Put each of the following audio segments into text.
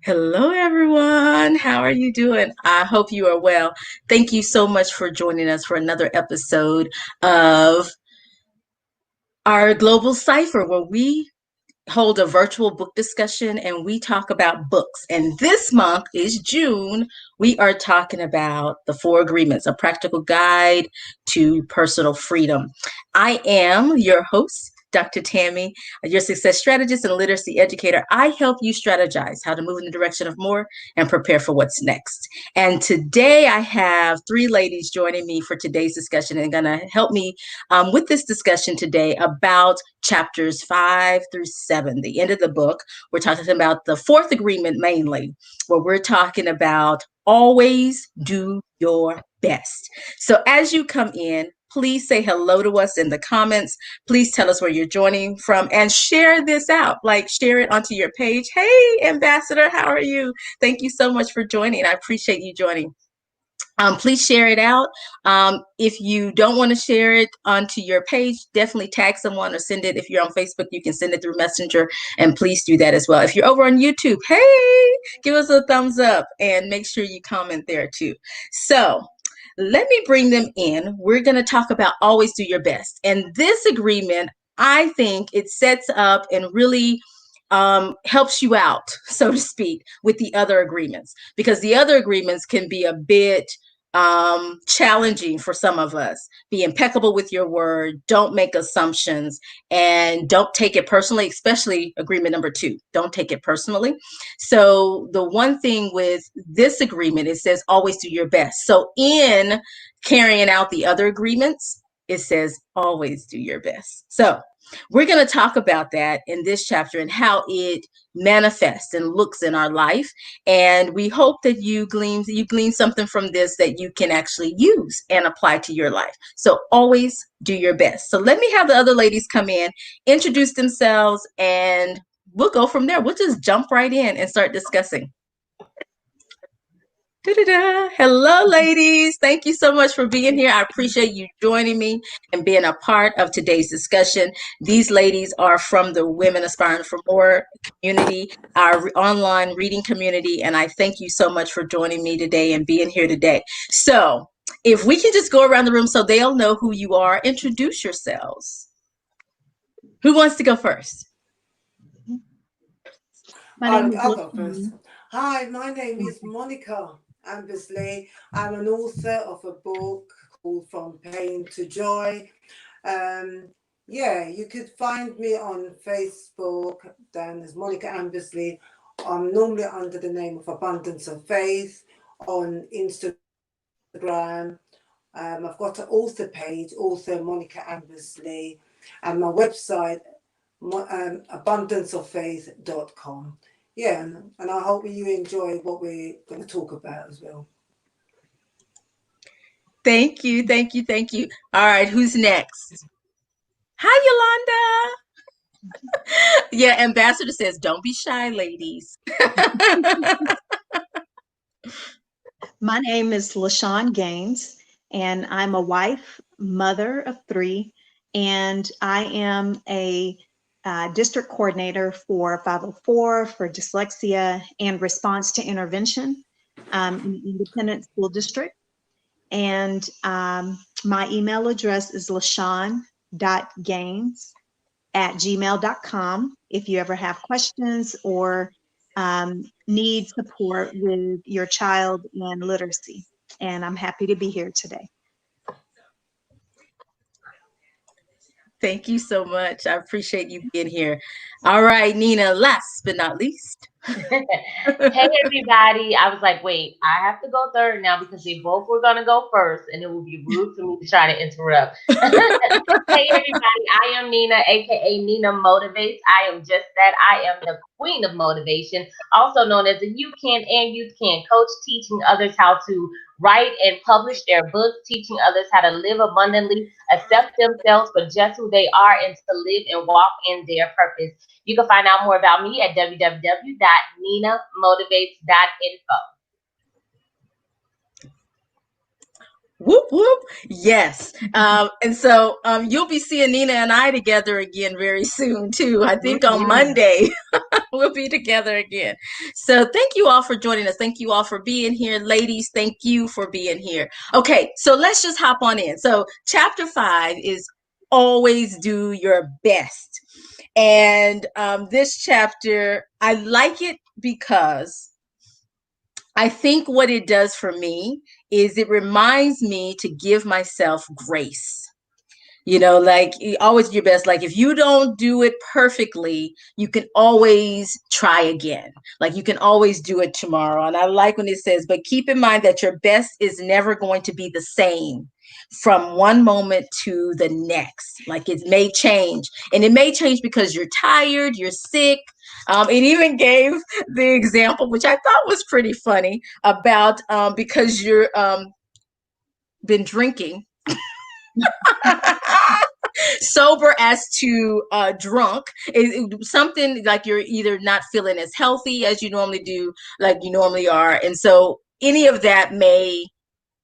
Hello, everyone. How are you doing? I hope you are well. Thank you so much for joining us for another episode of our Global Cypher, where we hold a virtual book discussion and we talk about books. And this month is June. We are talking about the Four Agreements, a practical guide to personal freedom. I am your host, Dr. Tammy, your success strategist and literacy educator. I help you strategize how to move in the direction of more and prepare for what's next. And today I have three ladies joining me for today's discussion and going to help me with this discussion today about chapters 5 through 7, the end of the book. We're talking about the fourth agreement mainly, where we're talking about always do your best. So as you come in, please say hello to us in the comments. Please tell us where you're joining from and share this out. Like, share it onto your page. Hey, Ambassador, how are you? Thank you so much for joining. I appreciate you joining. Please share it out. If you don't want to share it onto your page, definitely tag someone or send it. If you're on Facebook, you can send it through Messenger, and please do that as well. If you're over on YouTube, hey, give us a thumbs up and make sure you comment there too. So let me bring them in. We're going to talk about always do your best. And this agreement, I think it sets up and really helps you out, so to speak, with the other agreements, because the other agreements can be a bit challenging for some of us. Be impeccable with your word, don't make assumptions, and don't take it personally, especially agreement number 2. Don't take it personally. So the one thing with this agreement, it says always do your best. So in carrying out the other agreements, it says always do your best. So we're going to talk about that in this chapter and how it manifests and looks in our life. And we hope that you glean something from this that you can actually use and apply to your life. So always do your best. So let me have the other ladies come in, introduce themselves, and we'll go from there. We'll just jump right in and start discussing. Da-da-da. Hello, ladies. Thank you so much for being here. I appreciate you joining me and being a part of today's discussion. These ladies are from the Women Aspiring for More community, our online reading community, and I thank you so much for joining me today and being here today. So if we can just go around the room so they'll know who you are, introduce yourselves. Who wants to go first? I'll go first. Hi, my name is Monica Ambersley. I'm an author of a book called From Pain to Joy. You could find me on Facebook then as Monica Ambersley. I'm normally under the name of Abundance of Faith on Instagram. I've got an author page, author Monica Ambersley, and my website, abundanceoffaith.com. Yeah, and I hope you enjoy what we're going to talk about as well. Thank you, thank you, thank you. All right, who's next? Hi, Yolanda. Yeah, Ambassador says, don't be shy, ladies. My name is LaShun Gaines, and I'm a wife, mother of 3, and I am a district coordinator for 504 for dyslexia and response to intervention in the independent school district. And my email address is lashun.gaines@gmail.com if you ever have questions or need support with your child in literacy. And I'm happy to be here today. Thank you so much. I appreciate you being here. All right, Nina, last but not least. Hey, everybody. I was like, wait, I have to go third now because they both were going to go first, and it would be rude for me to try to interrupt. Hey, everybody. I am Nina, a.k.a. Nina Motivates. I am just that. I am the queen of motivation, also known as a You Can and Youth Can coach, teaching others how to write and publish their books, teaching others how to live abundantly, accept themselves for just who they are, and to live and walk in their purpose. You can find out more about me at www.ninamotivates.info. Whoop whoop. Yes. And so you'll be seeing Nina and I together again very soon too. I think on Monday we'll be together again. So thank you all for joining us. Thank you all for being here. Ladies, thank you for being here. Okay, so let's just hop on in. So chapter 5 is always do your best. And this chapter, I like it because I think what it does for me is it reminds me to give myself grace. You know, like always do your best. Like if you don't do it perfectly, you can always try again. Like you can always do it tomorrow. And I like when it says, but keep in mind that your best is never going to be the same from one moment to the next. Like it may change, and it may change because you're tired, you're sick. It even gave the example, which I thought was pretty funny, about because you're been drinking sober as to drunk is something like you're either not feeling as healthy as you normally do, like you normally are. And so any of that may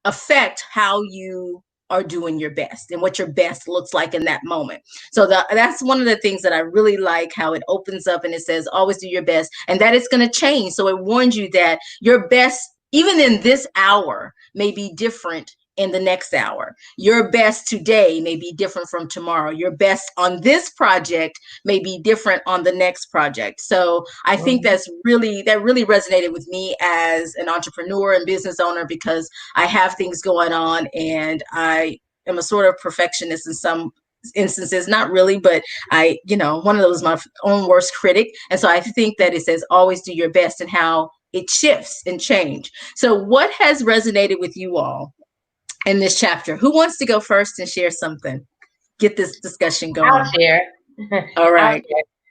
affect how you are doing your best and what your best looks like in that moment. So that's one of the things that I really like, how it opens up and it says always do your best, and that it's going to change. So it warns you that your best, even in this hour, may be different in the next hour. Your best today may be different from tomorrow. Your best on this project may be different on the next project. So I think that really resonated with me as an entrepreneur and business owner, because I have things going on and I am a sort of perfectionist in some instances, not really, but I, one of those, my own worst critic. And so I think that it says always do your best and how it shifts and change. So what has resonated with you all in this chapter? Who wants to go first and share something? Get this discussion going. I'll share. All right.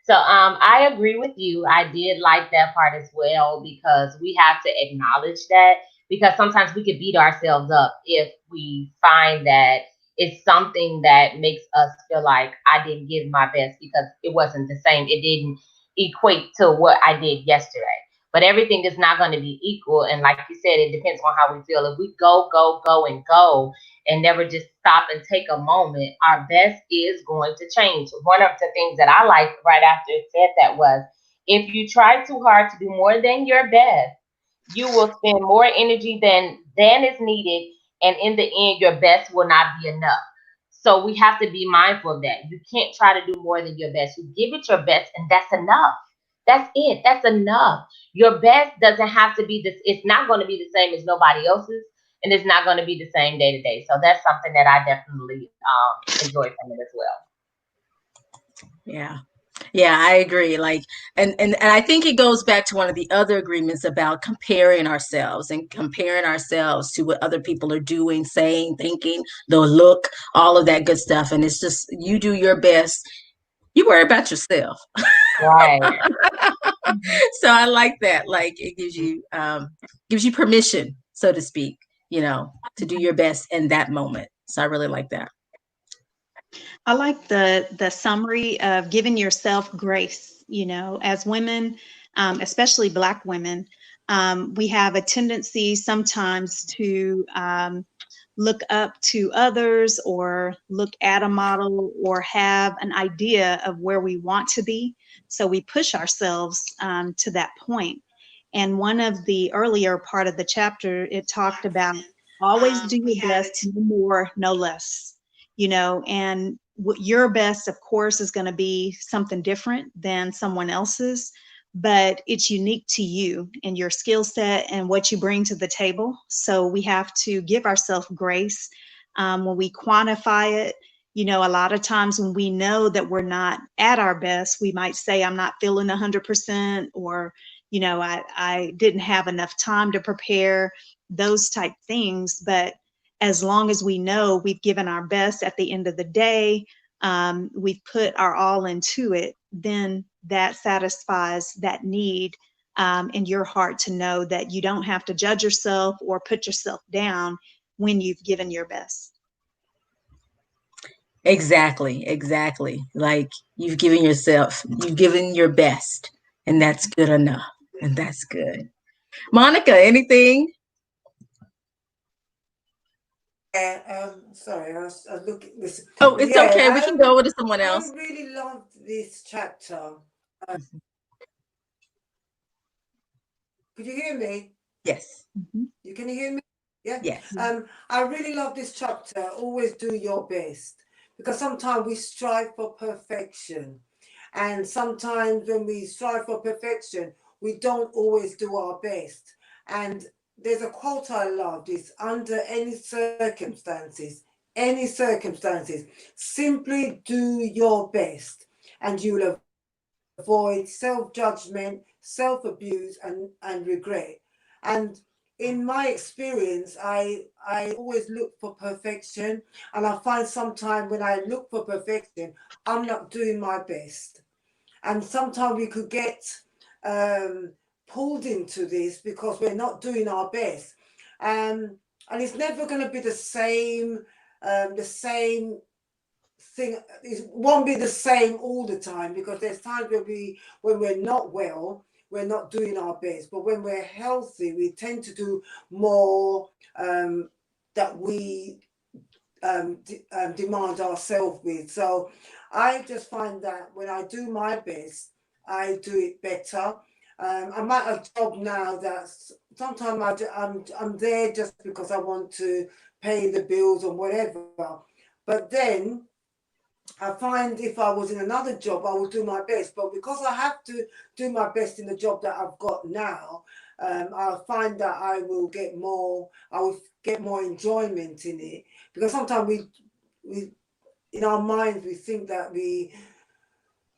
So I agree with you. I did like that part as well, because we have to acknowledge that, because sometimes we could beat ourselves up if we find that it's something that makes us feel like I didn't give my best because it wasn't the same. It didn't equate to what I did yesterday. But everything is not going to be equal. And like you said, it depends on how we feel. If we go, and never just stop and take a moment, our best is going to change. One of the things that I liked right after it said that was, if you try too hard to do more than your best, you will spend more energy than is needed. And in the end, your best will not be enough. So we have to be mindful of that. You can't try to do more than your best. You give it your best, and that's enough. That's it. That's enough. Your best doesn't have to be this. It's not going to be the same as nobody else's, and it's not going to be the same day to day. So that's something that I definitely enjoy from it as well. Yeah, I agree. Like, and I think it goes back to one of the other agreements about comparing ourselves to what other people are doing, saying, thinking, the look, all of that good stuff. And it's just, you do your best. You worry about yourself. Right. So I like that. Like it gives you permission, so to speak, to do your best in that moment. So I really like that. I like the summary of giving yourself grace. As women, especially Black women, we have a tendency sometimes to look up to others or look at a model or have an idea of where we want to be. So we push ourselves to that point. And one of the earlier part of the chapter, it talked about always do your best, no more, no less, and your best, of course, is going to be something different than someone else's, but it's unique to you and your skill set and what you bring to the table. So we have to give ourselves grace when we quantify it. A lot of times when we know that we're not at our best, we might say, I'm not feeling 100%, or, I didn't have enough time to prepare, those type things. But as long as we know we've given our best at the end of the day, we've put our all into it, then that satisfies that need in your heart to know that you don't have to judge yourself or put yourself down when you've given your best. Exactly. Like you've given your best, and that's good enough. And that's good. Monica, anything? Sorry, I was looking this. Oh, it's okay. We Yeah, can go over to someone I else. really loved this chapter. Uh, could you hear me? Yes. You can hear me? Yeah. Yes. I really love this chapter. Always do your best, because sometimes we strive for perfection, and sometimes when we strive for perfection, we don't always do our best. And there's a quote I loved: "Is under any circumstances, simply do your best, and you will avoid self-judgment, self-abuse, and regret." And in my experience, I always look for perfection, and I find sometimes when I look for perfection, I'm not doing my best. And sometimes we could get um, pulled into this because we're not doing our best, and it's never going to be the same thing. It won't be the same all the time, because there's times when we're not well, we're not doing our best. But when we're healthy, we tend to do more that we demand ourselves with. So I just find that when I do my best, I do it better. I'm at a job now that sometimes I'm there just because I want to pay the bills or whatever. But then I find if I was in another job, I would do my best. But because I have to do my best in the job that I've got now, I find that I will get more enjoyment in it. Because sometimes we in our minds, we think that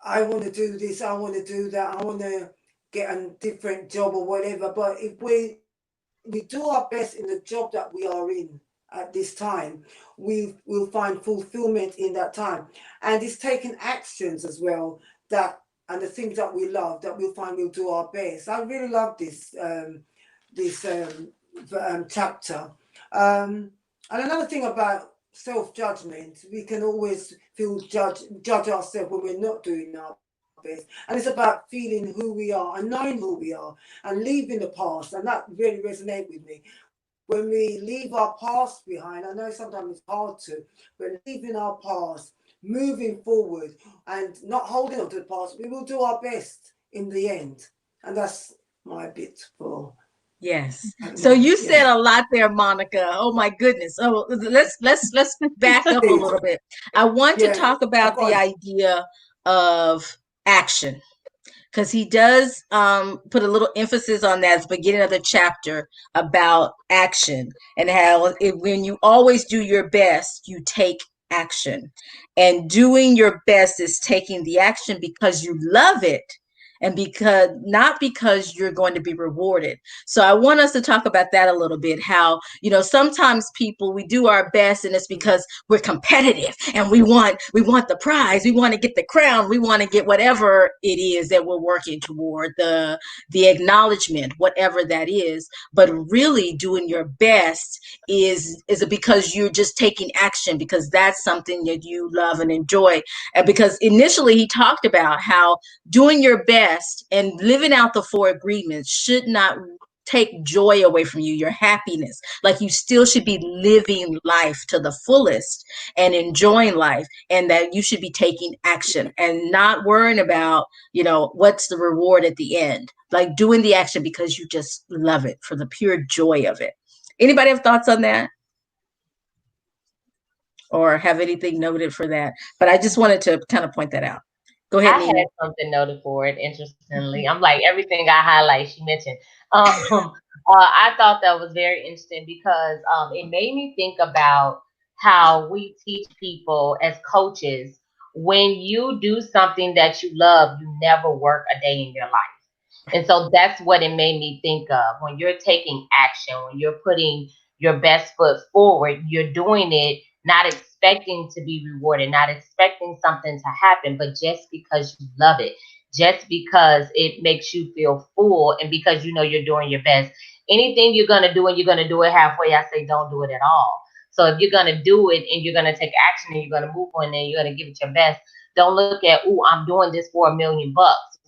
I want to do this, I want to do that, I want to get a different job or whatever. But if we do our best in the job that we are in at this time, we'll find fulfillment in that time. And it's taking actions as well, that and the things that we love, that we'll find we'll do our best. I really love this chapter. And another thing about self-judgment, we can always judge ourselves when we're not doing our best. And it's about feeling who we are and knowing who we are and leaving the past. And that really resonates with me. When we leave our past behind, I know sometimes it's hard to, but leaving our past, moving forward, and not holding on to the past, we will do our best in the end. And that's my bit for Yes. So now. you Yeah. said a lot there, Monica. Oh my goodness. Oh, let's back up a Did. little bit. I want to Yeah. talk I've about the got idea of action, because he does put a little emphasis on that at the beginning of the chapter about action, and how when you always do your best, you take action. And doing your best is taking the action because you love it, and because not because you're going to be rewarded. So I want us to talk about that a little bit, how sometimes people, we do our best and it's because we're competitive and we want the prize, we want to get the crown, we want to get whatever it is that we're working toward, the acknowledgement, whatever that is. But really doing your best is because you're just taking action because that's something that you love and enjoy. And because initially he talked about how doing your best and living out the four agreements should not take joy away from you, your happiness. Like, you still should be living life to the fullest and enjoying life, and that you should be taking action and not worrying about, what's the reward at the end. Like, doing the action because you just love it for the pure joy of it. Anybody have thoughts on that, or have anything noted for that? But I just wanted to kind of point that out. Go ahead, I had Nina. something noted for it, interestingly. I'm like, everything I highlight, she mentioned. I thought that was very interesting because it made me think about how we teach people as coaches, when you do something that you love, you never work a day in your life. And so that's what it made me think of. When you're taking action, when you're putting your best foot forward, you're doing it not expecting to be rewarded, not expecting something to happen, but just because you love it, just because it makes you feel full, and because you know you're doing your best. Anything you're going to do and you're going to do it halfway, I say don't do it at all. So if you're going to do it and you're going to take action and you're going to move on and you're going to give it your best, don't look at, oh, I'm doing this for $1 million.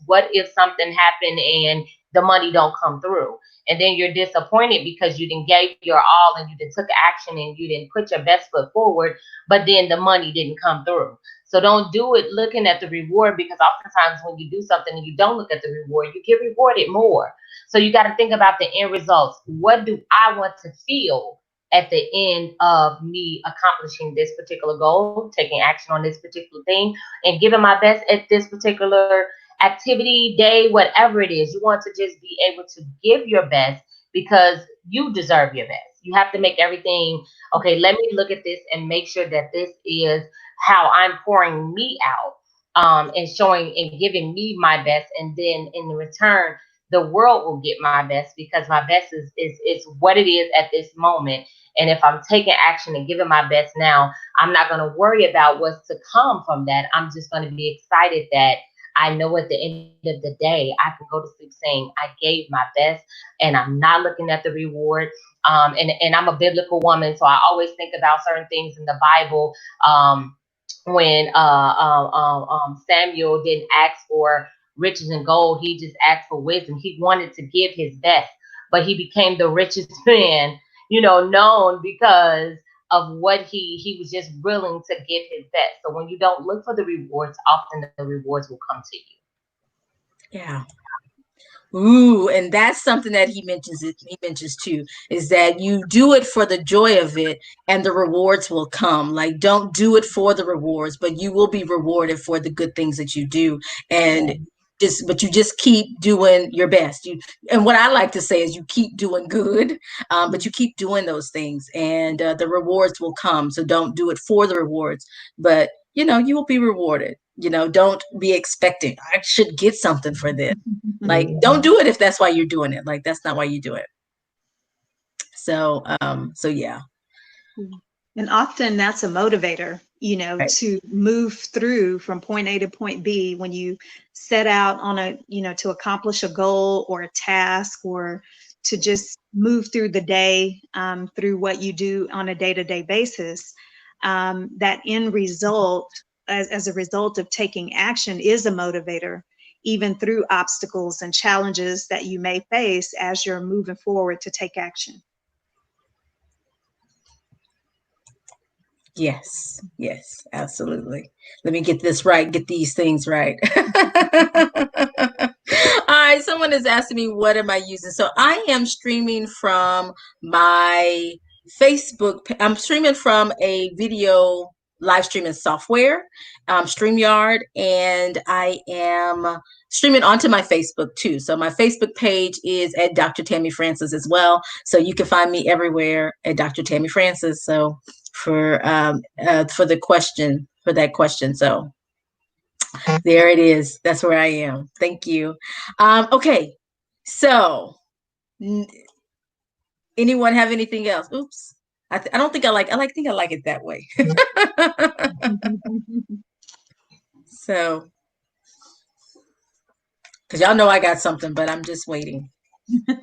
What if something happened and the money don't come through. And then you're disappointed because you didn't give your all and you didn't took action and you didn't put your best foot forward, but then the money didn't come through. So don't do it looking at the reward, because oftentimes when you do something and you don't look at the reward, you get rewarded more. So you got to think about the end results. What do I want to feel at the end of me accomplishing this particular goal, taking action on this particular thing, and giving my best at this particular activity, day, whatever it is. You want to just be able to give your best because you deserve your best. You have to make everything, okay, let me look at this and make sure that this is how I'm pouring me out, and showing and giving me my best. And then in return, the world will get my best, because my best is what it is at this moment. And if I'm taking action and giving my best now, I'm not going to worry about what's to come from that. I'm just going to be excited that I know at the end of the day, I can go to sleep saying I gave my best, and I'm not looking at the reward. And I'm a biblical woman, so I always think about certain things in the Bible. When Samuel didn't ask for riches and gold, he just asked for wisdom. He wanted to give his best, but he became the richest man, known because of what he was just willing to give his best. So when you don't look for the rewards, often the rewards will come to you. Yeah. Ooh, and that's something that he mentions too, is that you do it for the joy of it and the rewards will come. Like, don't do it for the rewards, but you will be rewarded for the good things that you do. And but you just keep doing your best. And what I like to say is you keep doing good, but you keep doing those things, and the rewards will come. So don't do it for the rewards, but you will be rewarded. Don't be expecting I should get something for this. Like, don't do it if that's why you're doing it. Like, that's not why you do it. So yeah. And often that's a motivator, Right. to move through from point A to point B when you set out on to accomplish a goal or a task, or to just move through the day, through what you do on a day-to-day basis. That end result, as a result of taking action, is a motivator, even through obstacles and challenges that you may face as you're moving forward to take action. Yes, absolutely. Let me get this right, get these things right. All right, someone is asking me, what am I using? So I am streaming from my Facebook. I'm streaming from a video live streaming software, StreamYard, and I am streaming onto my Facebook too. So my Facebook page is at Dr. Tammy Francis as well. So you can find me everywhere at Dr. Tammy Francis. So for that question. So there it is. That's where I am. Thank you. Okay. So anyone have anything else? Oops. I don't think I like it that way. So, because y'all know I got something, but I'm just waiting. I'm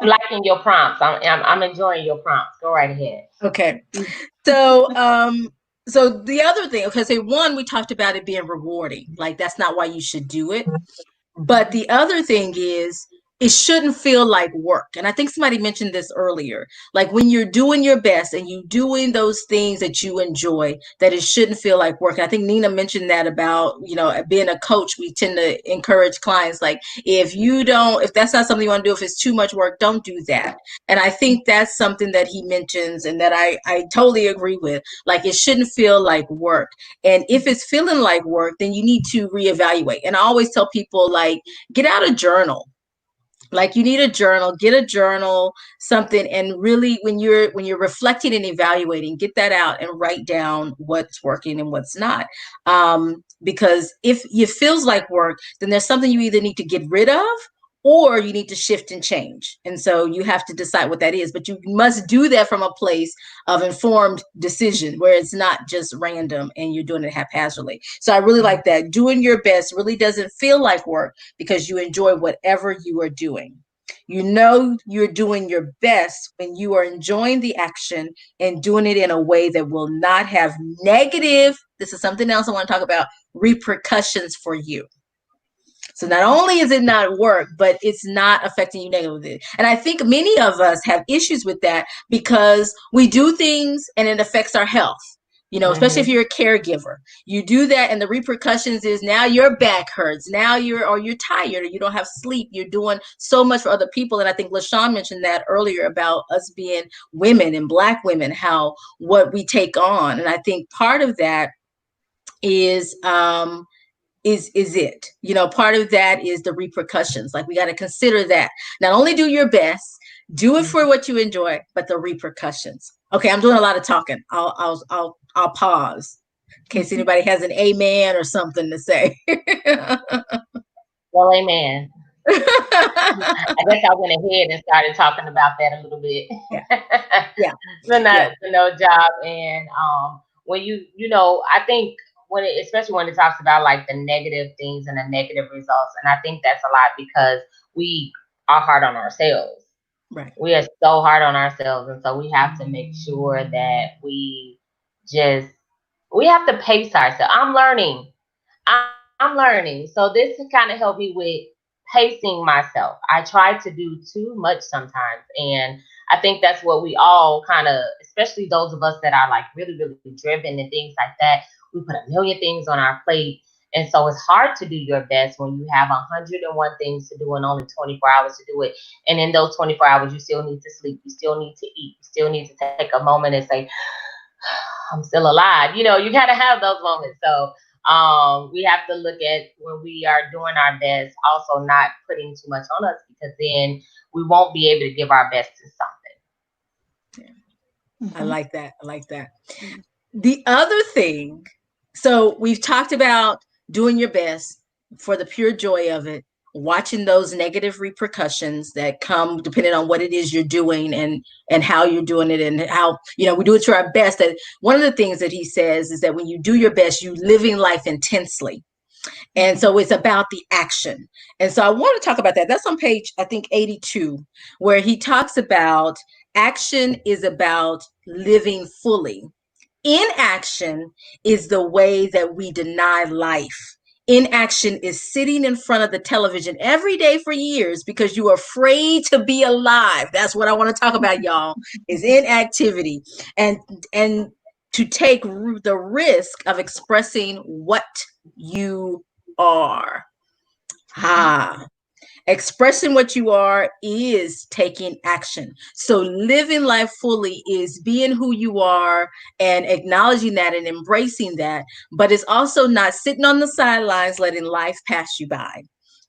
liking your prompts. I'm enjoying your prompts. Go right ahead. Okay. So so the other thing, okay, so one, we talked about it being rewarding. Like, that's not why you should do it. But the other thing is, it shouldn't feel like work. And I think somebody mentioned this earlier. Like, when you're doing your best and you doing those things that you enjoy, that it shouldn't feel like work. And I think Nina mentioned that about, being a coach, we tend to encourage clients, like, if that's not something you want to do, if it's too much work, don't do that. And I think that's something that he mentions and that I totally agree with. Like, it shouldn't feel like work. And if it's feeling like work, then you need to reevaluate. And I always tell people, like, get out a journal. Like, you need a journal, get a journal, something, and really when you're reflecting and evaluating, get that out and write down what's working and what's not. Because if it feels like work, then there's something you either need to get rid of or you need to shift and change. And so you have to decide what that is, but you must do that from a place of informed decision where it's not just random and you're doing it haphazardly. So I really like that. Doing your best really doesn't feel like work because you enjoy whatever you are doing. You're doing your best when you are enjoying the action and doing it in a way that will not have negative, this is something else I want to talk about, repercussions for you. So not only is it not work, but it's not affecting you negatively. And I think many of us have issues with that because we do things and it affects our health. You know, especially if you're a caregiver, you do that and the repercussions is now your back hurts. Now you're tired or you don't have sleep. You're doing so much for other people. And I think LaShun mentioned that earlier about us being women and Black women, how what we take on. And I think part of that is it, you know, part of that is the repercussions. Like we got to consider that. Not only do your best, do it for what you enjoy, but the repercussions. Okay, I'm doing a lot of talking. I'll pause in case anybody has an amen or something to say. Well, amen. I guess I went ahead and started talking about that a little bit. Yeah. No job. And when you know, I think especially when it talks about like the negative things and the negative results, and I think that's a lot because we are hard on ourselves. Right. We are so hard on ourselves, and so we have to make sure that we have to pace ourselves. I'm learning. So this kind of helped me with pacing myself. I try to do too much sometimes. And I think that's what we all kind of, especially those of us that are like really, really driven and things like that, we put a million things on our plate. And so it's hard to do your best when you have 101 things to do and only 24 hours to do it. And in those 24 hours, you still need to sleep. You still need to eat. You still need to take a moment and say, I'm still alive. You know, you got to have those moments. So we have to look at when we are doing our best, also not putting too much on us, because then we won't be able to give our best to something. Yeah. I like that. The other thing, so we've talked about doing your best for the pure joy of it, watching those negative repercussions that come depending on what it is you're doing and how you're doing it and how, you know, we do it to our best. That one of the things that he says is that when you do your best, you living life intensely. And so it's about the action. And so I want to talk about that. That's on page, I think, 82, where he talks about action is about living fully. Inaction is the way that we deny life. Inaction is sitting in front of the television every day for years because you're afraid to be alive. That's what I want to talk about, y'all, is inactivity. And to take the risk of expressing what you are. Expressing what you are is taking action. So living life fully is being who you are and acknowledging that and embracing that, but it's also not sitting on the sidelines letting life pass you by.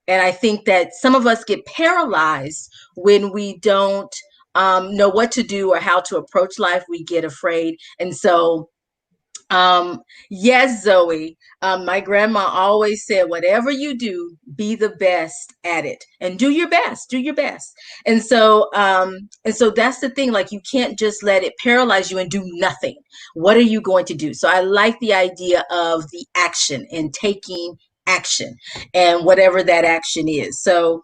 And I think that some of us get paralyzed when we don't know what to do or how to approach life. We get afraid. And so yes, Zoe, my grandma always said, whatever you do, be the best at it and do your best. And so that's the thing, like you can't just let it paralyze you and do nothing. What are you going to do? So I like the idea of the action and taking action and whatever that action is. So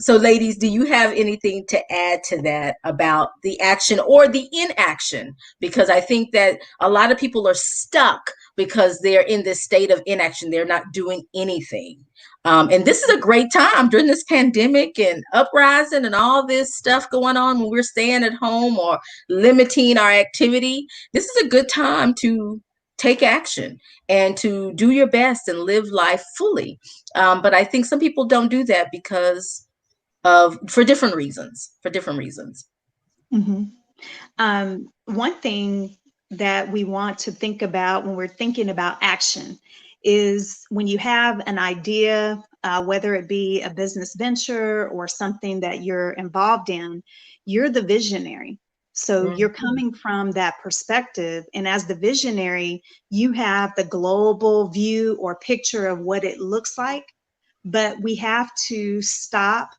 ladies, do you have anything to add to that about the action or the inaction? Because I think that a lot of people are stuck because they're in this state of inaction. They're not doing anything. And this is a great time during this pandemic and uprising and all this stuff going on when we're staying at home or limiting our activity. This is a good time to take action and to do your best and live life fully. But I think some people don't do that because for different reasons. Mm-hmm. One thing that we want to think about when we're thinking about action is when you have an idea, whether it be a business venture or something that you're involved in, you're the visionary. So you're coming from that perspective. And as the visionary, you have the global view or picture of what it looks like. But we have to stop,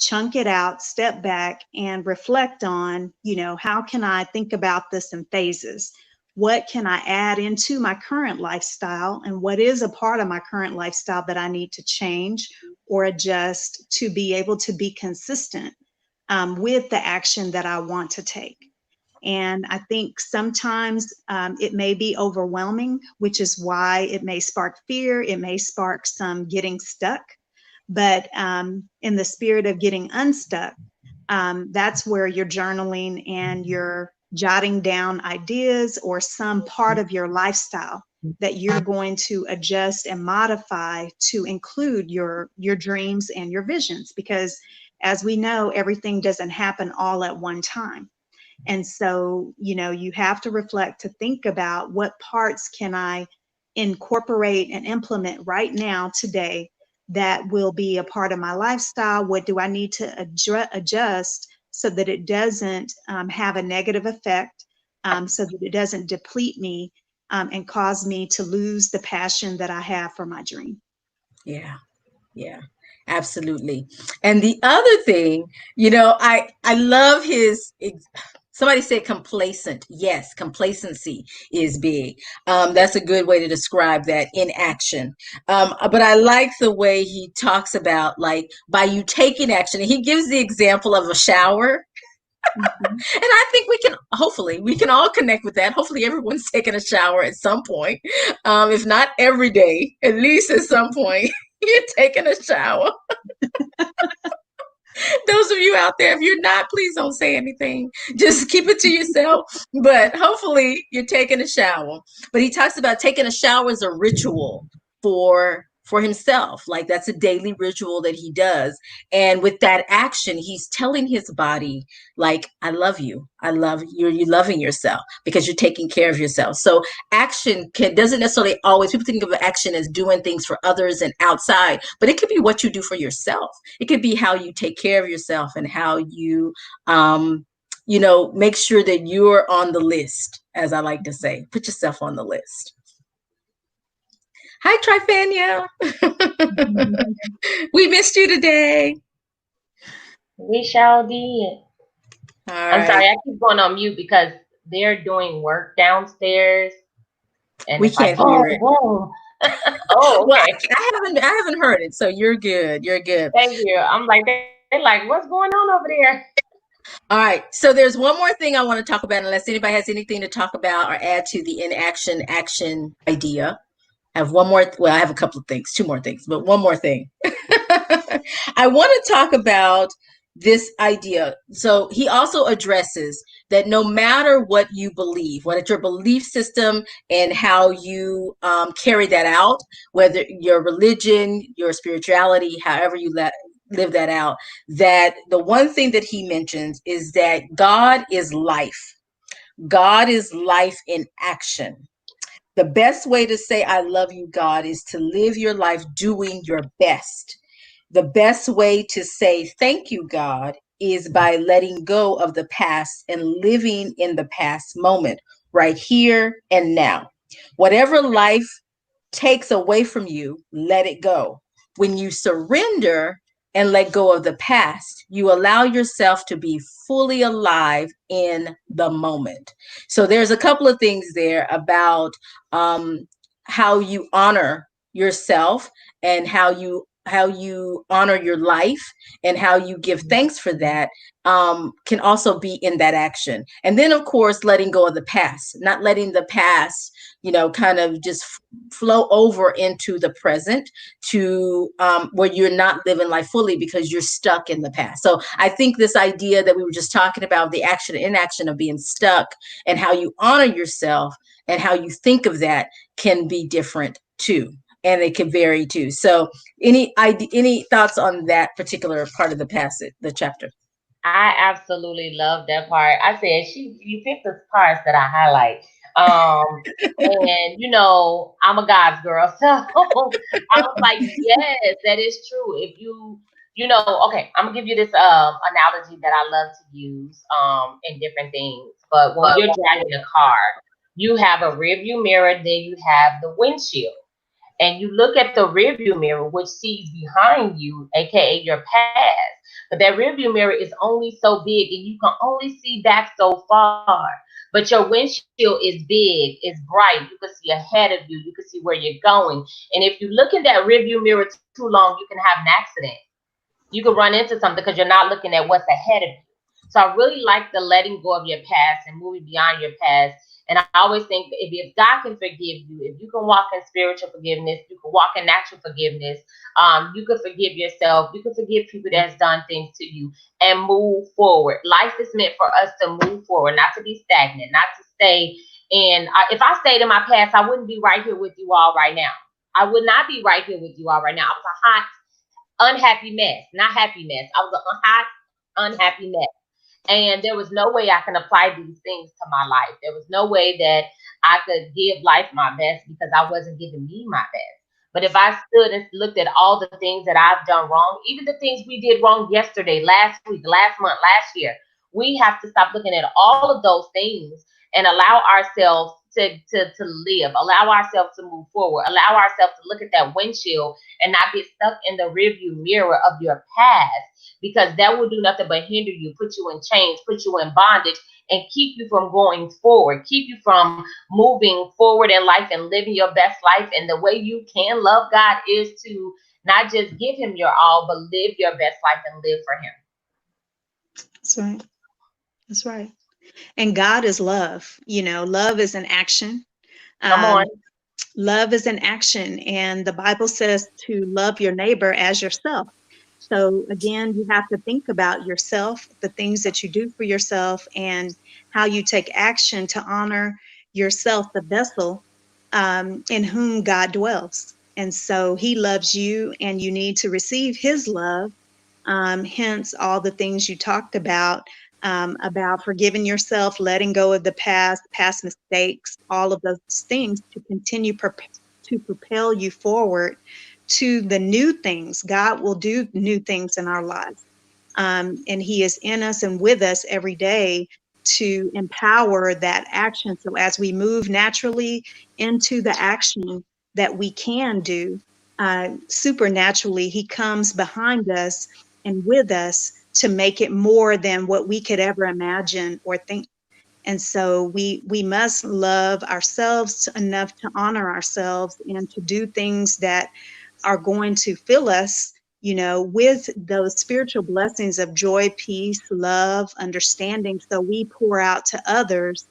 chunk it out, step back, and reflect on, you know, how can I think about this in phases? What can I add into my current lifestyle? And what is a part of my current lifestyle that I need to change or adjust to be able to be consistent with the action that I want to take? And I think sometimes it may be overwhelming, which is why it may spark fear. It may spark some getting stuck. But in the spirit of getting unstuck, that's where you're journaling and you're jotting down ideas or some part of your lifestyle that you're going to adjust and modify to include your dreams and your visions. Because as we know, everything doesn't happen all at one time. And so, you know, you have to reflect to think about what parts can I incorporate and implement right now today that will be a part of my lifestyle. What do I need to adjust so that it doesn't have a negative effect, so that it doesn't deplete me and cause me to lose the passion that I have for my dream. Yeah. Yeah, absolutely. And the other thing, you know, I love his, somebody said complacent. Yes, complacency is big. That's a good way to describe that, in action. But I like the way he talks about, like, by you taking action, and he gives the example of a shower. Mhm. And I think hopefully we can all connect with that. Hopefully everyone's taking a shower at some point. If not every day, at least at some point, you're taking a shower. Those of you out there, if you're not, please don't say anything. Just keep it to yourself. But hopefully you're taking a shower. But he talks about taking a shower as a ritual for himself. Like, that's a daily ritual that he does. And with that action, he's telling his body, like, I love you. I love you. You're loving yourself because you're taking care of yourself. So action doesn't necessarily always, people think of action as doing things for others and outside, but it could be what you do for yourself. It could be how you take care of yourself and how you, you know, make sure that you're on the list, as I like to say. Put yourself on the list. Hi, Trifania. We missed you today. We shall did. All I'm right. sorry, I keep going on mute because they're doing work downstairs, and We it's like, can't hear it. boom. Oh, Well, okay. I haven't heard it, so you're good. You're good. Thank you. I'm like, they're like, what's going on over there? All right. So there's one more thing I want to talk about, unless anybody has anything to talk about or add to the inaction action idea. I have one more. Well, I have a couple of things, two more things, but one more thing. I want to talk about this idea. So he also addresses that no matter what you believe, what is your belief system and how you carry that out, whether your religion, your spirituality, however you live that out, that the one thing that he mentions is that God is life. God is life in action. The best way to say I love you, God, is to live your life doing your best. The best way to say thank you, God, is by letting go of the past and living in the past moment, right here and now. Whatever life takes away from you, let it go. When you surrender and let go of the past, you allow yourself to be fully alive in the moment. So there's a couple of things there about how you honor yourself and how you honor your life and how you give thanks for that, can also be in that action. And then, of course, letting go of the past, not letting the past, you know, kind of just flow over into the present to where you're not living life fully because you're stuck in the past. So I think this idea that we were just talking about, the action and inaction of being stuck, and how you honor yourself and how you think of that can be different too. And it can vary too. So any thoughts on that particular part of the passage, the chapter? I absolutely love that part. I said, you picked the parts that I highlight. And you know, I'm a God's girl, so I was like, yes, that is true. If you know, okay, I'm gonna give you this analogy that I love to use in different things. But when you're driving a car, you have a rear view mirror, then you have the windshield. And you look at the rearview mirror, which sees behind you, aka your past. But that rearview mirror is only so big, and you can only see back so far. But your windshield is big, it's bright. You can see ahead of you. You can see where you're going. And if you look in that rearview mirror too long, you can have an accident. You can run into something because you're not looking at what's ahead of you. So I really like the letting go of your past and moving beyond your past And I always think if God can forgive you, if you can walk in spiritual forgiveness, you can walk in natural forgiveness, you can forgive yourself, you can forgive people that's done things to you and move forward. Life is meant for us to move forward, not to be stagnant, not to stay. And if I stayed in my past, I wouldn't be right here with you all right now. I would not be right here with you all right now. I was a hot, unhappy mess, not happy mess. I was a hot, unhappy mess. And there was no way I can apply these things to my life. There was no way that I could give life my best because I wasn't giving me my best. But if I stood and looked at all the things that I've done wrong, even the things we did wrong yesterday, last week, last month, last year, we have to stop looking at all of those things and allow ourselves to live, allow ourselves to move forward, allow ourselves to look at that windshield and not get stuck in the rearview mirror of your past, because that will do nothing but hinder you, put you in chains, put you in bondage, and keep you from going forward, keep you from moving forward in life and living your best life. And the way you can love God is to not just give him your all, but live your best life and live for him. That's right. That's right. And God is love. You know, love is an action. Come on. Love is an action. And the Bible says to love your neighbor as yourself. So again, you have to think about yourself, the things that you do for yourself, and how you take action to honor yourself, the vessel in whom God dwells. And so he loves you, and you need to receive his love. Hence all the things you talked about forgiving yourself, letting go of the past mistakes, all of those things to continue to propel you forward to the new things. God will do new things in our lives. And he is in us and with us every day to empower that action. So as we move naturally into the action that we can do, supernaturally, he comes behind us and with us to make it more than what we could ever imagine or think. And so we must love ourselves enough to honor ourselves and to do things that are going to fill us, you know, with those spiritual blessings of joy, peace, love, understanding. So we pour out to others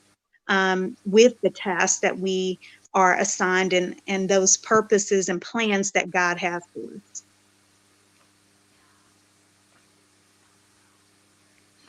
with the tasks that we are assigned and those purposes and plans that God has for us.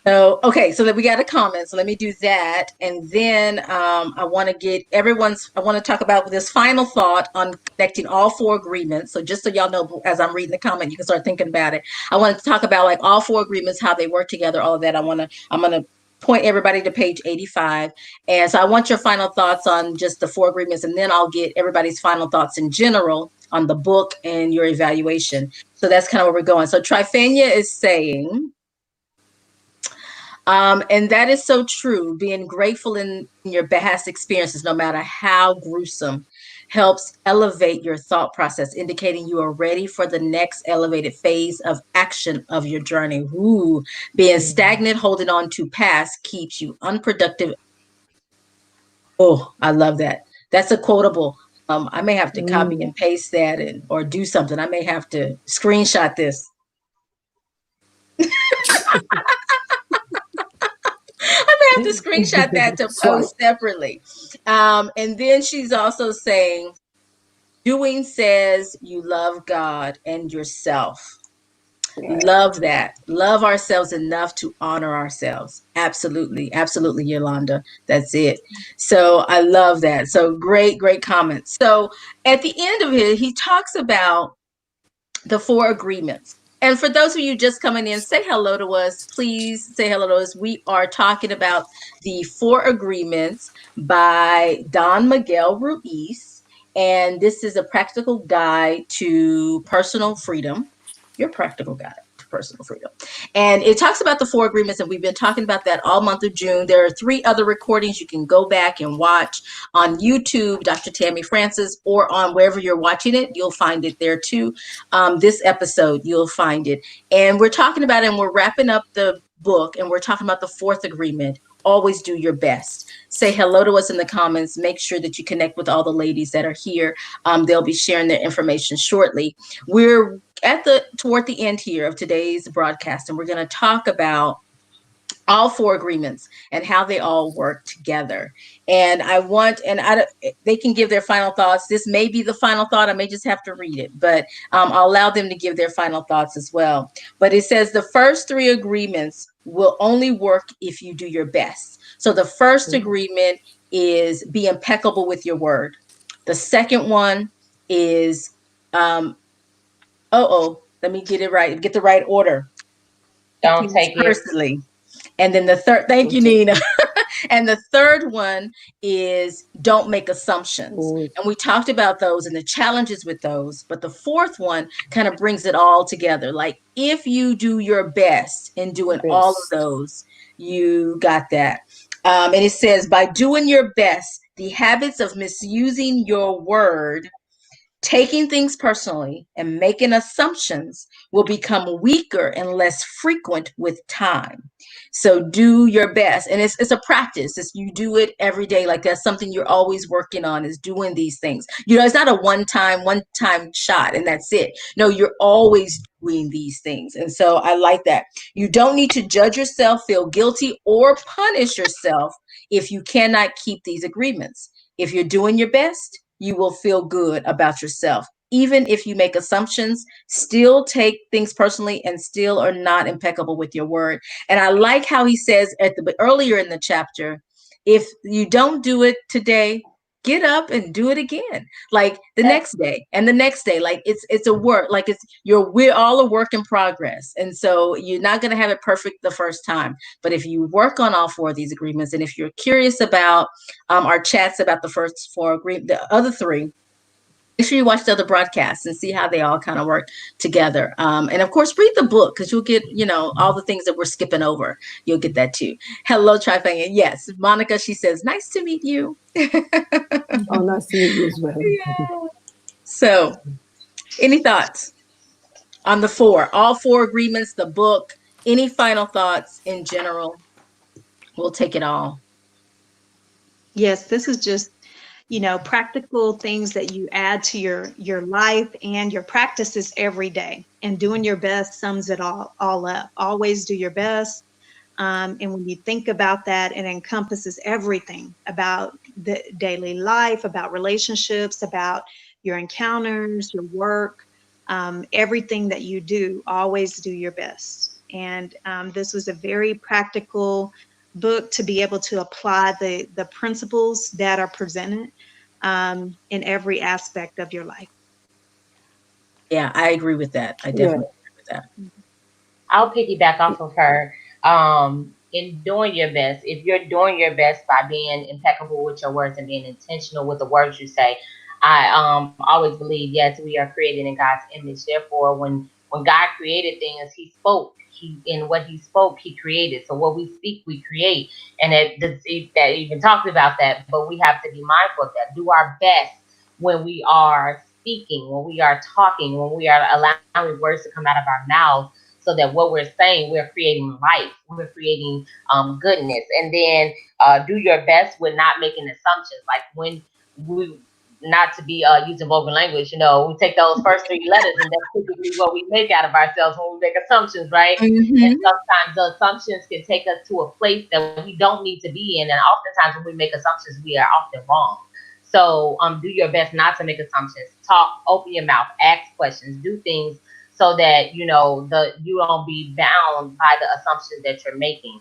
So, okay, so that we got a comment. So let me do that. And then I want to talk about this final thought on connecting all four agreements. So just so y'all know, as I'm reading the comment, you can start thinking about it. I want to talk about like all four agreements, how they work together, all of that. I'm going to point everybody to page 85. And so I want your final thoughts on just the four agreements, and then I'll get everybody's final thoughts in general on the book and your evaluation. So that's kind of where we're going. So Trifania is saying, and that is so true. Being grateful in your past experiences, no matter how gruesome, helps elevate your thought process, indicating you are ready for the next elevated phase of action of your journey. Ooh, being stagnant, holding on to past keeps you unproductive. Oh, I love that. That's a quotable. I may have to copy and paste that or do something. I may have to screenshot this. I may have to screenshot that to post separately. And then she's also saying, doing says you love God and yourself. Love that. Love ourselves enough to honor ourselves. Absolutely. Absolutely, Yolanda. That's it. So I love that. So great comment. So at the end of it, he talks about the four agreements. And for those of you just coming in, say hello to us. Please say hello to us. We are talking about the Four Agreements by Don Miguel Ruiz. And this is a practical guide to personal freedom. Your practical guide to personal freedom. And it talks about the four agreements, and we've been talking about that all month of June. There are 3 other recordings you can go back and watch on YouTube, Dr. Tammy Francis, or on wherever you're watching it. You'll find it there too. This episode, you'll find it. And we're talking about it, and we're wrapping up the book, and we're talking about the 4th agreement. Always do your best. Say hello to us in the comments. Make sure that you connect with all the ladies that are here. They'll be sharing their information shortly. We're toward the end here of today's broadcast, and we're going to talk about all four agreements and how they all work together. And I want, and I, they can give their final thoughts. This may be the final thought. I may just have to read it, but I'll allow them to give their final thoughts as well. But it says the first three agreements will only work if you do your best. So the first agreement is be impeccable with your word. The second one is, let me get it right, get the right order. Don't take it Personally. And then the third, thank you, Nina. And the third one is don't make assumptions. And we talked about those and the challenges with those. But the fourth one kind of brings it all together. Like if you do your best in doing all of those, you got that. And it says, by doing your best, the habits of misusing your word, taking things personally, and making assumptions will become weaker and less frequent with time. So do your best. And it's a practice. You do it every day. Like that's something you're always working on, is doing these things. You know, it's not a one-time shot and that's it. No, you're always doing these things. And so I like that. You don't need to judge yourself, feel guilty, or punish yourself if you cannot keep these agreements. If you're doing your best, you will feel good about yourself. Even if you make assumptions, still take things personally and still are not impeccable with your word. And I like how he says earlier in the chapter, if you don't do it today, get up and do it again, like the next day and the next day. Like it's a work, like we're all a work in progress. And so you're not going to have it perfect the first time, but if you work on all four of these agreements, and if you're curious about our chats about the first four agreements, the other three, make sure you watch the other broadcasts and see how they all kind of work together. And of course, read the book, because you'll get, all the things that we're skipping over. You'll get that too. Hello, Trifanga. Yes, Monica, she says, nice to meet you. Oh, nice to meet you as well. Yeah. So, any thoughts on the all four agreements, the book? Any final thoughts in general? We'll take it all. Yes, this is just, practical things that you add to your life and your practices every day. And doing your best sums it all up. Always do your best. And when you think about that, it encompasses everything about the daily life, about relationships, about your encounters, your work, everything that you do. Always do your best. And this was a very practical book to be able to apply the principles that are presented in every aspect of your life. Yeah, I agree with that. I definitely agree with that. I'll piggyback off of her. In doing your best, if you're doing your best by being impeccable with your words and being intentional with the words you say, I always believe, yes, we are created in God's image. Therefore, when God created things, He spoke. What He spoke, He created. So what we speak, we create. And that even talks about that. But we have to be mindful of that. Do our best when we are speaking, when we are talking, when we are allowing words to come out of our mouth, so that what we're saying, we're creating life, we're creating goodness. And then do your best with not making assumptions. Like when we, not to be using vulgar language, we take those first three letters, and that's typically what we make out of ourselves when we make assumptions, right? Mm-hmm. And sometimes the assumptions can take us to a place that we don't need to be in. And oftentimes when we make assumptions, we are often wrong. So do your best not to make assumptions. Talk, open your mouth, ask questions, do things so that you don't be bound by the assumptions that you're making.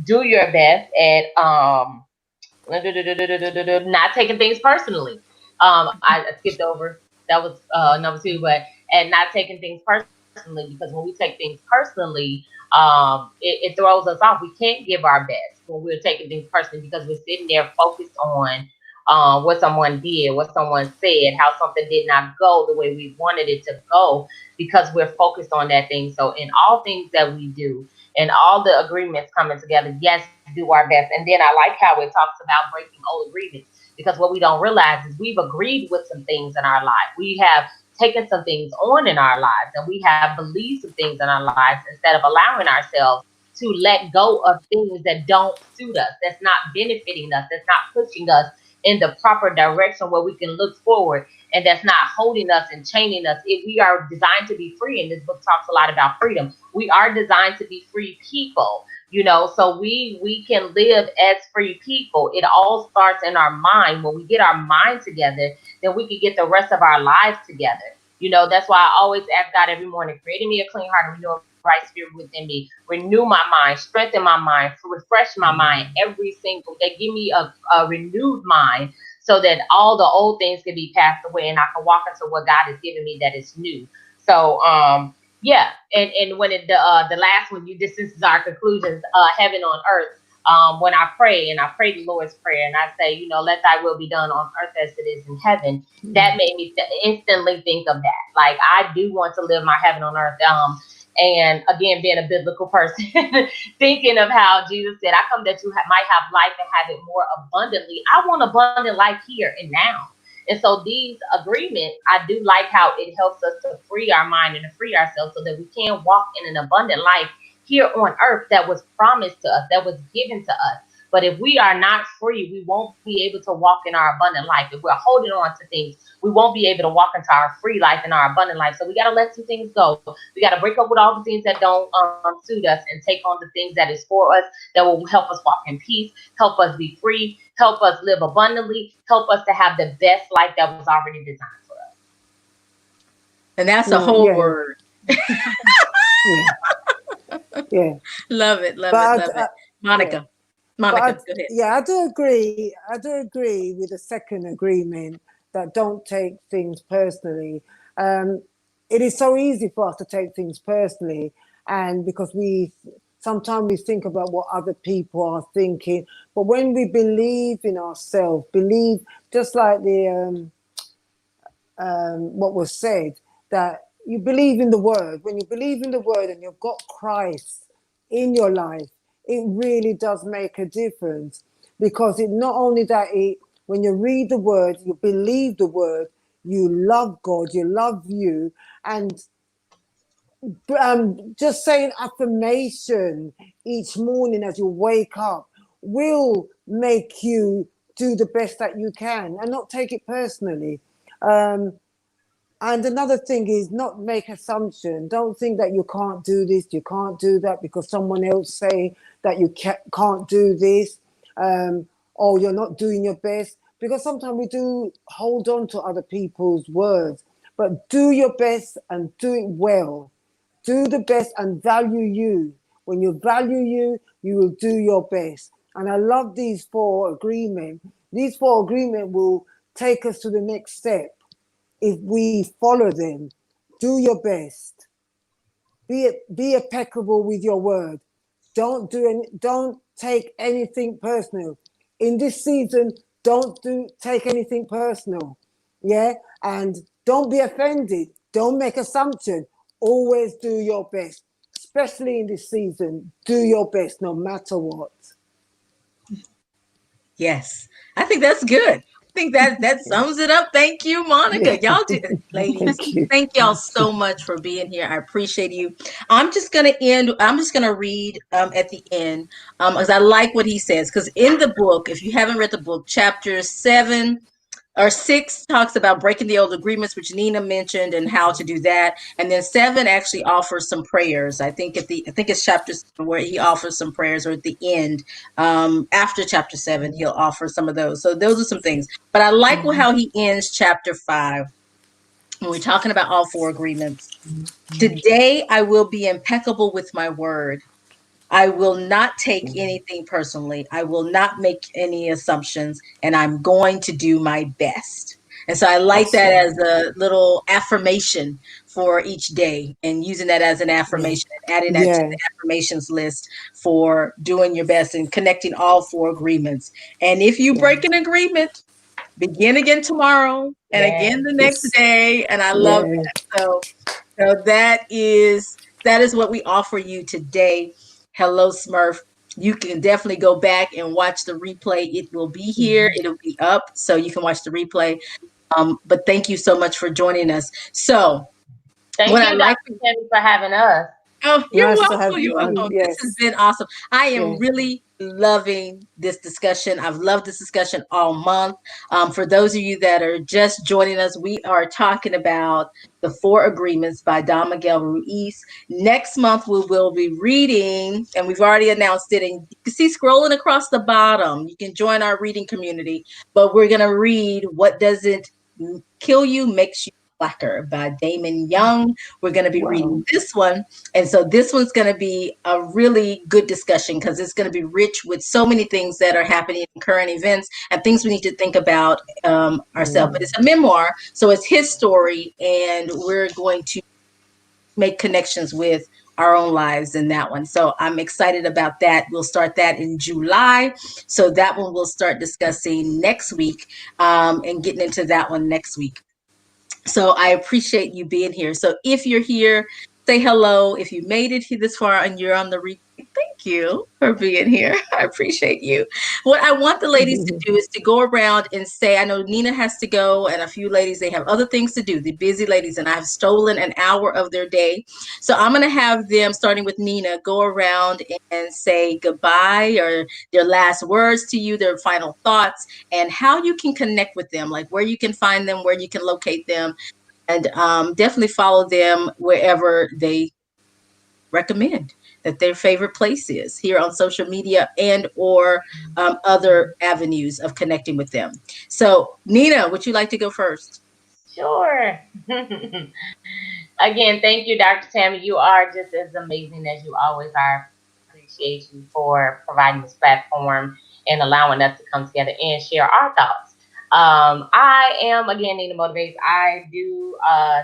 Do your best at not taking things personally. I skipped over, that was number two, but and not taking things personally, because when we take things personally, it throws us off. We can't give our best when we're taking things personally, because we're sitting there focused on what someone did, what someone said, how something did not go the way we wanted it to go, because we're focused on that thing. So in all things that we do, and all the agreements coming together, yes, do our best. And then I like how it talks about breaking old agreements, because what we don't realize is we've agreed with some things in our life. We have taken some things on in our lives, and we have believed some things in our lives, instead of allowing ourselves to let go of things that don't suit us, that's not benefiting us, that's not pushing us in the proper direction where we can look forward, and that's not holding us and chaining us. If we are designed to be free, and this book talks a lot about freedom, we are designed to be free people, You know, so we can live as free people. It all starts in our mind. When we get our mind together, then we can get the rest of our lives together. You know, that's why I always ask God every morning, create in me a clean heart and renew a right spirit within me. Renew my mind, strengthen my mind, refresh my mind every single day. Give me a renewed mind so that all the old things can be passed away and I can walk into what God has given me that is new. So yeah, and when the last one, this is our conclusions, heaven on earth. When I pray and I pray the Lord's prayer and I say, you know, let thy will be done on earth as it is in heaven, that made me instantly think of that. Like, I do want to live my heaven on earth. And again, being a biblical person, thinking of how Jesus said, I come that you might have life and have it more abundantly. I want abundant life here and now. And so these agreements, I do like how it helps us to free our mind and to free ourselves so that we can walk in an abundant life here on earth that was promised to us, that was given to us. But if we are not free, we won't be able to walk in our abundant life. If we're holding on to things, we won't be able to walk into our free life and our abundant life. So we got to let some things go. We got to break up with all the things that don't suit us and take on the things that is for us, that will help us walk in peace, help us be free, help us live abundantly, help us to have the best life that was already designed for us. And that's a whole word. Yeah. Love it. Monica. Monica, go ahead. Yeah, I do agree. I do agree with the second agreement that don't take things personally. It is so easy for us to take things personally, and because sometimes we think about what other people are thinking, but when we believe in ourselves, believe just like the what was said, that you believe in the word. When you believe in the word and you've got Christ in your life, it really does make a difference, because it not only that when you read the word, you believe the word, you love God, you love you, and just saying affirmation each morning as you wake up will make you do the best that you can and not take it personally. And another thing is not make assumption. Don't think that you can't do this, you can't do that because someone else say that you can't do this, or you're not doing your best. Because sometimes we do hold on to other people's words, but do your best and do it well. Do the best and value you. When you value you, you will do your best. And I love these 4 agreements. These 4 agreements will take us to the next step. If we follow them, do your best. Be impeccable with your word. Don't take anything personal. In this season, don't take anything personal. Yeah, and don't be offended. Don't make assumption. Always do your best, especially in this season. Do your best, no matter what. Yes, I think that's good. I think that sums it up. Thank you, Monica. Y'all did, ladies. Thank y'all so much for being here. I appreciate you. I'm just gonna read at the end because I like what he says. Because in the book, if you haven't read the book, chapter 7 or 6 talks about breaking the old agreements, which Nina mentioned, and how to do that. And then 7 actually offers some prayers. I think it's chapter 7 where he offers some prayers, or at the end, after chapter 7, he'll offer some of those. So those are some things. But I like how he ends chapter 5 when we're talking about all 4 agreements. Today I will be impeccable with my word. I will not take anything personally. I will not make any assumptions, and I'm going to do my best. And so I like that as a little affirmation for each day, and using that as an affirmation, and adding that to the affirmations list for doing your best and connecting all 4 agreements. And if you break an agreement, begin again tomorrow and again the next day. And I love that. So that is what we offer you today. Hello, Smurf. You can definitely go back and watch the replay. It will be here. It'll be up, so you can watch the replay. But thank you so much for joining us. So, thank you, Dr. Tammy, for having us. Oh, you're welcome. You're welcome. This has been awesome. I am really loving this discussion. I've loved this discussion all month. For those of you that are just joining us, we are talking about The Four Agreements by Don Miguel Ruiz. Next month, we will be reading, and we've already announced it, and you can see scrolling across the bottom, you can join our reading community, but we're going to read What Doesn't Kill You Makes You Blacker by Damon Young. We're going to be reading this one. And so this one's going to be a really good discussion because it's going to be rich with so many things that are happening in current events and things we need to think about ourselves. But it's a memoir, so it's his story, and we're going to make connections with our own lives in that one. So I'm excited about that. We'll start that in July. So that one we'll start discussing next week and getting into that one next week. So I appreciate you being here. So if you're here, say hello. If you made it this far and you're on the replay, thank you for being here. I appreciate you. What I want the ladies to do is to go around and say, I know Nina has to go and a few ladies, they have other things to do, the busy ladies, and I've stolen an hour of their day. So I'm going to have them, starting with Nina, go around and say goodbye or their last words to you, their final thoughts, and how you can connect with them, like where you can find them, where you can locate them, and definitely follow them wherever they recommend that their favorite place is here on social media and or other avenues of connecting with them. So Nina, would you like to go first? Sure. Again, thank you, Dr. Tammy. You are just as amazing as you always are. I appreciate you for providing this platform and allowing us to come together and share our thoughts. I am, again, Nina Motivates. I do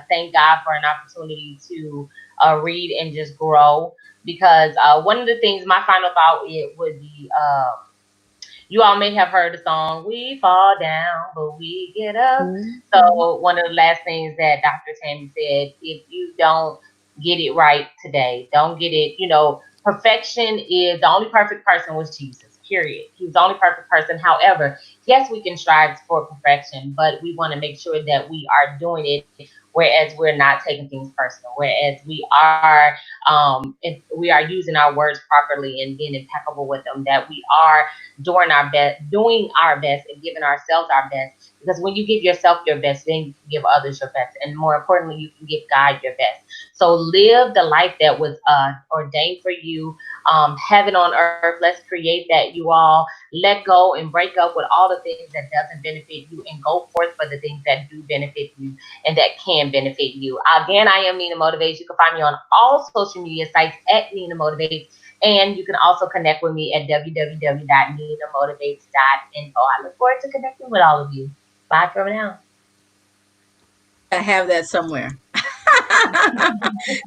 thank God for an opportunity to read and just grow, because one of the things, my final thought, it would be, you all may have heard the song, "We fall down, but we get up." So one of the last things that Dr. Tammy said, if you don't get it right today, don't get it, perfection is, the only perfect person was Jesus, period. He was the only perfect person. However, yes, we can strive for perfection, but we want to make sure that we are doing it whereas we're not taking things personal, whereas we are if we are using our words properly and being impeccable with them, that we are doing our best and giving ourselves our best. Because when you give yourself your best, then you can give others your best, and more importantly, you can give God your best. So live the life that was ordained for you, heaven on earth. Let's create that, you all. Let go and break up with all the things that doesn't benefit you, and go forth for the things that do benefit you and that can benefit you. Again, I am Nina Motivates. You can find me on all social media sites at Nina Motivates, and you can also connect with me at www.ninamotivates.info. I look forward to connecting with all of you. Bye for now. I have that somewhere.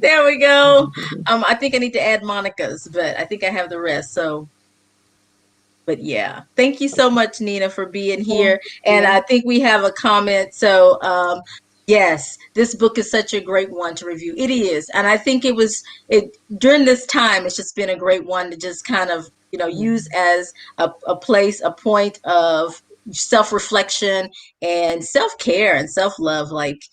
There we go. I think I need to add Monica's, but I think I have the rest. So, but yeah, thank you so much, Nina, for being here. And I think we have a comment. So, yes, this book is such a great one to review. It is. And I think during this time, it's just been a great one to just kind of, use as a place, a point of self-reflection and self-care and self-love, like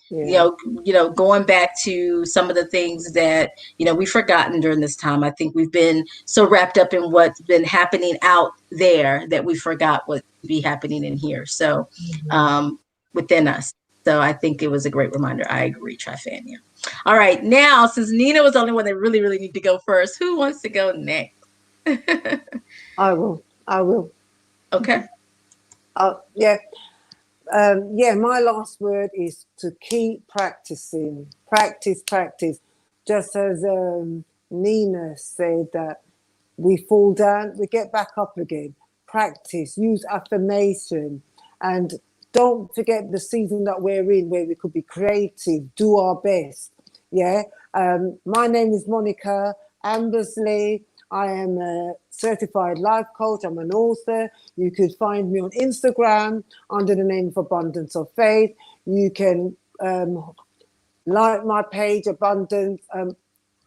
going back to some of the things that we've forgotten during this time. I think we've been so wrapped up in what's been happening out there that we forgot what be happening in here, so within us. So I think it was a great reminder. I agree, Trifania. All right, now since Nina was the only one that really need to go first, who wants to go next? I will. Okay. Yeah, my last word is to keep practicing. Practice. Just as Nina said, that we fall down, we get back up again. Practice, use affirmation, and don't forget the season that we're in, where we could be creative, do our best. My name is Monica Ambersley. I am a certified life coach. I'm an author. You could find me on Instagram under the name of Abundance of Faith. You can like my page, Abundance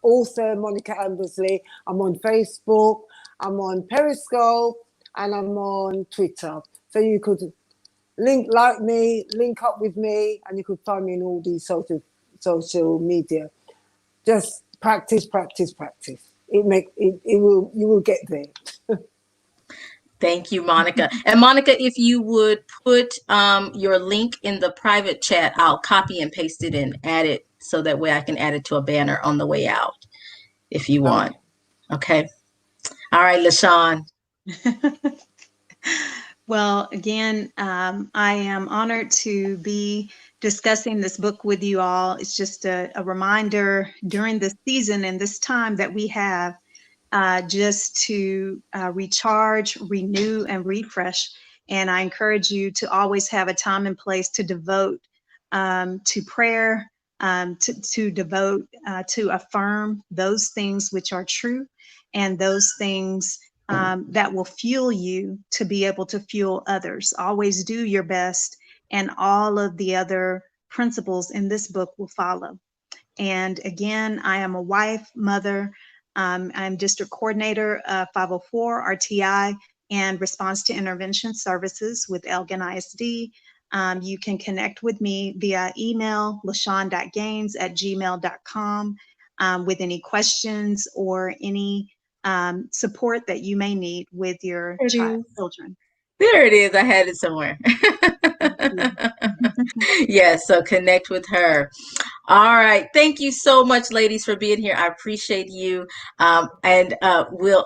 Author Monica Ambersley. I'm on Facebook. I'm on Periscope, and I'm on Twitter. So you could link up with me, and you could find me in all these social media. Just practice. You will get there. Thank you, Monica. And Monica, if you would put your link in the private chat, I'll copy and paste it and add it so that way I can add it to a banner on the way out if you want. Okay. All right, LaShun. Well, again, I am honored to be discussing this book with you all. It's just a reminder during this season and this time that we have just to recharge, renew, and refresh. And I encourage you to always have a time and place to devote to prayer, to devote, to affirm those things which are true and those things that will fuel you to be able to fuel others. Always do your best, and all of the other principles in this book will follow. And again, I am a wife, mother. I'm district coordinator of 504 RTI and response to intervention services with Elgin ISD. You can connect with me via email, lashun.gaines@gmail.com, with any questions or any support that you may need with your children. There it is. I had it somewhere. Yes, so connect with her. All right. Thank you so much, ladies, for being here. I appreciate you. And we'll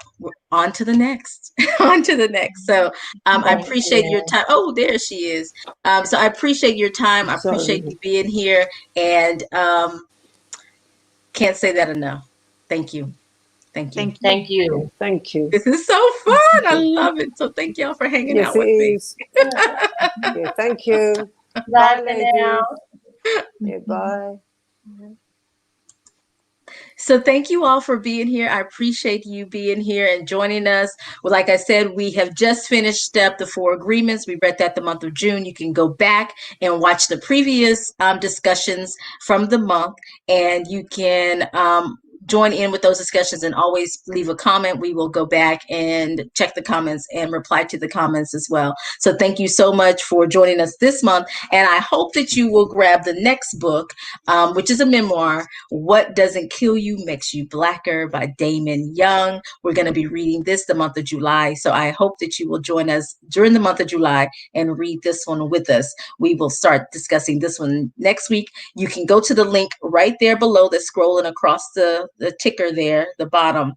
on to the next. On to the next. So I appreciate your time. Oh, there she is. So I appreciate your time. I appreciate you being here. And can't say that enough. Thank you. Thank you. Thank you. Thank you. This is so fun. I love it. So thank y'all for hanging out with me. Yeah, thank you. Bye, ladies. Yeah, bye. So thank you all for being here. I appreciate you being here and joining us. Well, like I said, we have just finished up the 4 agreements. We read that the month of June. You can go back and watch the previous discussions from the month, and you can join in with those discussions and always leave a comment. We will go back and check the comments and reply to the comments as well. So thank you so much for joining us this month. And I hope that you will grab the next book, which is a memoir, What Doesn't Kill You Makes You Blacker by Damon Young. We're going to be reading this the month of July. So I hope that you will join us during the month of July and read this one with us. We will start discussing this one next week. You can go to the link right there below that's scrolling across the ticker there, the bottom,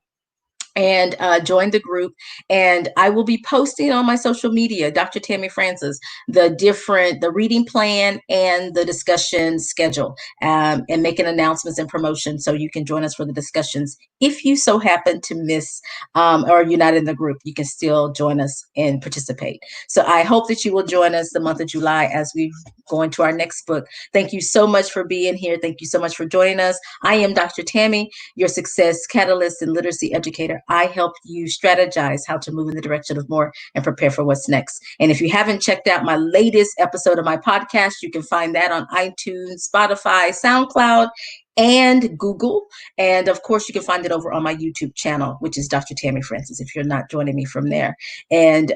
and join the group. And I will be posting on my social media, Dr. Tammy Francis, the reading plan and the discussion schedule, and making announcements and promotions so you can join us for the discussions. If you so happen to miss or you're not in the group, you can still join us and participate. So I hope that you will join us the month of July as we go into our next book. Thank you so much for being here. Thank you so much for joining us. I am Dr. Tammy, your success catalyst and literacy educator. I help you strategize how to move in the direction of more and prepare for what's next. And if you haven't checked out my latest episode of my podcast, you can find that on iTunes, Spotify, SoundCloud, and Google. And of course, you can find it over on my YouTube channel, which is Dr. Tammy Francis, if you're not joining me from there. And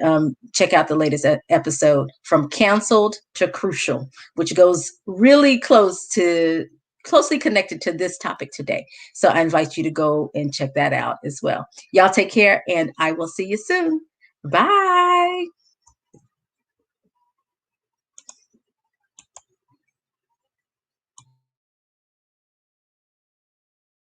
check out the latest episode, From Canceled to Crucial, which goes really closely connected to this topic today. So I invite you to go and check that out as well. Y'all take care, and I will see you soon. Bye.